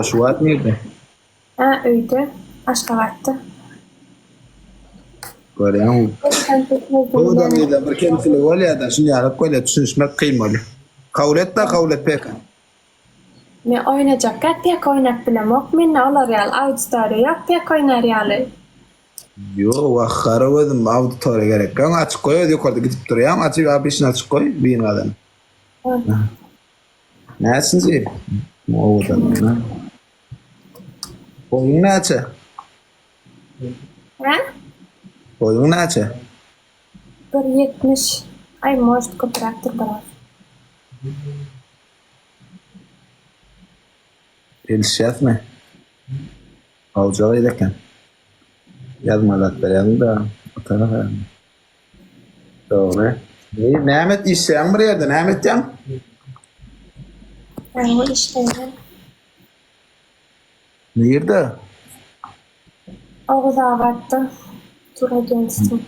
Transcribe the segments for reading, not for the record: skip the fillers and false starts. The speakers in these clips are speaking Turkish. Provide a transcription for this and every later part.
Şu var mıydı? Ha, öyle. Aşkavat'ta. Görüyorum. Sen Bu da tekrar mıydı? Bir kendisi var ya da şimdi yarıp böyle düşünüşmek kıymalı. Kabul et de kabul et peki. men oynayacakka tek oynap bilemok. Men olar ýaly auditoriýa ýok, tek oynar ýaly. Yo, vaxara özüm auditoriya gerek. Ben açık koy, yukarıda gidip durayım. Açık abi işini açık koy, bir adam. Näsin sen? O da. Oyun näçe? Ha? Oyun näçe? 1.70. Ay, может, ko'praqdir biraz. Elşef mi? Avcılar ederken. Yazmalar yazın da o tarafa yazın. Doğru. Nämet işleyen bir yerde, nämet yan? Yani o işleýän. Nerede? Oguzawatda Turagensin.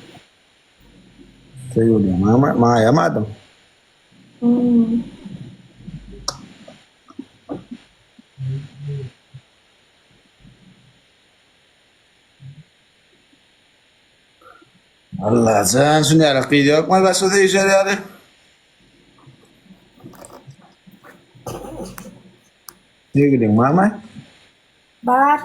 Söylüyorum ama mayamadım. Allah sen şunu yarak gidiyor. Yok mu başka da işe yani? Ne gidiyorsun mama? Bar.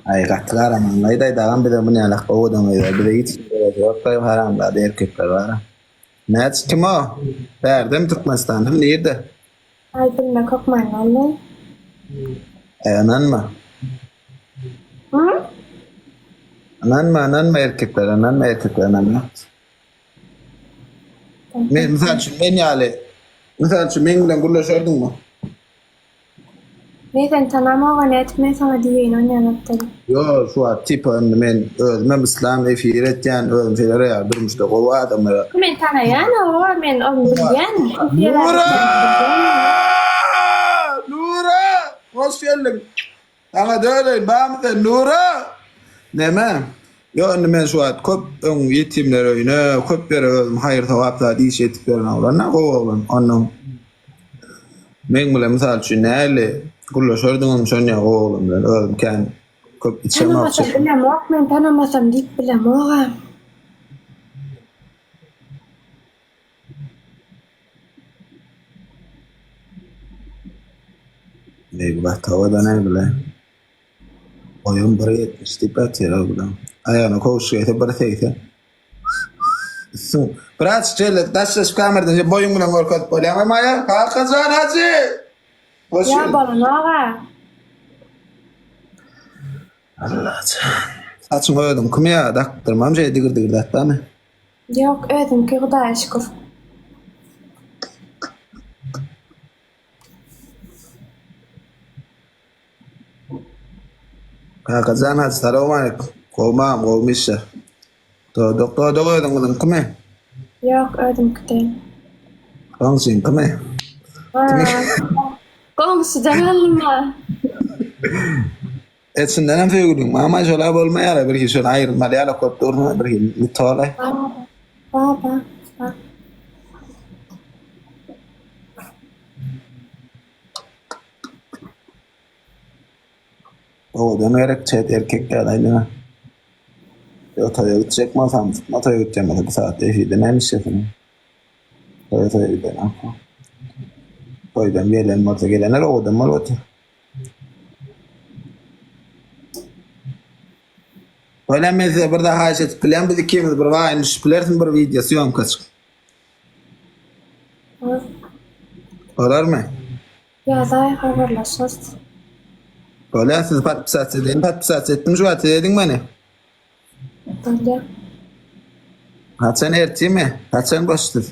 Ay katlar ama. Layda dağın bir de bunu yarak. O da mı ya? Bir de hiç yok da haram da erkekler var. Ne kim o? Verdim Türkmenistan'ım. Nerede? Ay, bilme kokman oğlum. Anan mı? Hı? Anan mı erkekler? Anan mı erkekler? Anan mı? Misal için ben yani. Misal için ben bilen gurlaşırdın mı? Neden tanamagan etme sana diýeň oynanapdy. Yo şu an tipi men özüm İslam efir etken özüm şeylere yardırmış da o adamlara. Men tanaýan o, men onu bilýän. Nura! Nura! Hoş geldin. Sana döleyin bağımda Nura! Neme? Yo men şu an köp yetimler oyunu, köp bir özüm hayır tavaplar diş etip veren oğlanlar o oğlan. Onun men bile misal için näle gurlaşırdın şon ya oğlum ben özüm kendi köp içemem. Tanamasam bilemok, men tanamasam diýip bilemok. Ne bu tavada ne bile. Oyun buraya etmiş tipat ya oğlum. Ayağına koşuyor da teyze. Bırak çelle taşış kameradan boyun bilen korkat böyle ama ya kalkazan hacı. Ya balanağa. Allah. Saçım koydum kim ya daktırmam şey digir digir datta mı? Yok, ödüm ki Hudaýa şükür. Kalkazan hacı selam aleyküm. Kovmam kovmuşlar. Doktor da koydum kızım kim? Yok, ödüm ki değil. Kansın kim? Komşu canalma. Etsinden hem fiyordum ama şöyle olmayala bir kişi ayrılmalı ya kopturma bir kişi mitolay. Baba. O da gerek çet erkekler ayrılma. Otoya gidecek mi efendim? Otoya gideceğim mesela bir saatte eşiydi neymiş şefim? Otoya gidelim. O yüzden gelen motor gelenler oradan mal otur. Öyle mesela burada haşet plan bir ikimiz bir var aynı şüphelersin bir videosu yok kaç. Olar mı? Ya da haberleşiriz. Öyle siz pat pisat ettim şu atı dedin bana. Öyle. Haçan erti mi? Haçan boştur.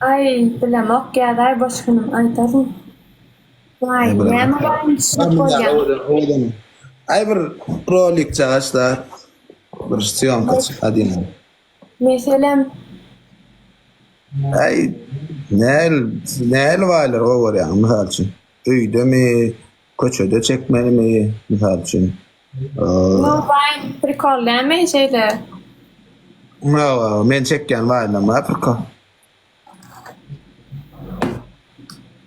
Ay, bilemok ya da başkanım aytarım. Vay, näme barmyşyk bolýan. Ay bir rolik çağışlar. Bir siyom kaç hadi. Meselem, Ay nel varlar o var ya misal için. Öýde mi? Köçede çekmeli mi? Misal için. no vay, prikolläme şeýle. Men çekken varlar mı Afrika?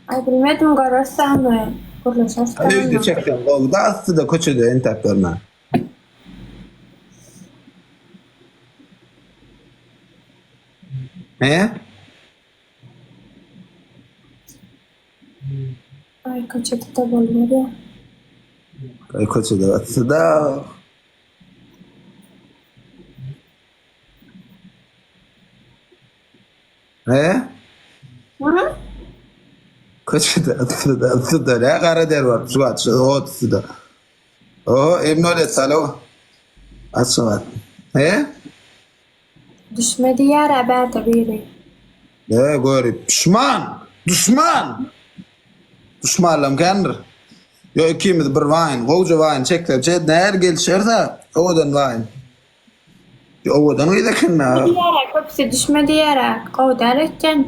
Ay bilmedim garassanı. Kurlaşarsın. Öyle çektim. O da astı da köçede entep verme. He? Ay kaçırdı da bolmadı. Ay köçede astı da. He? Hı? Köçede astı da. Ne kara der var. Şu at. O astı da. O emni öyle salo. Astı var. He? Düşmedi yer haber de biri. Ne görüp. Düşman. Düşman. Düşmanlam kendir. Yo ikimiz bir wine. Goja wine çekler. Çet her gelişirse. Odan wine. Yo odan uyda kenna. Düşmedi yere, köpüsü düşmedi yere. Kovdar etken.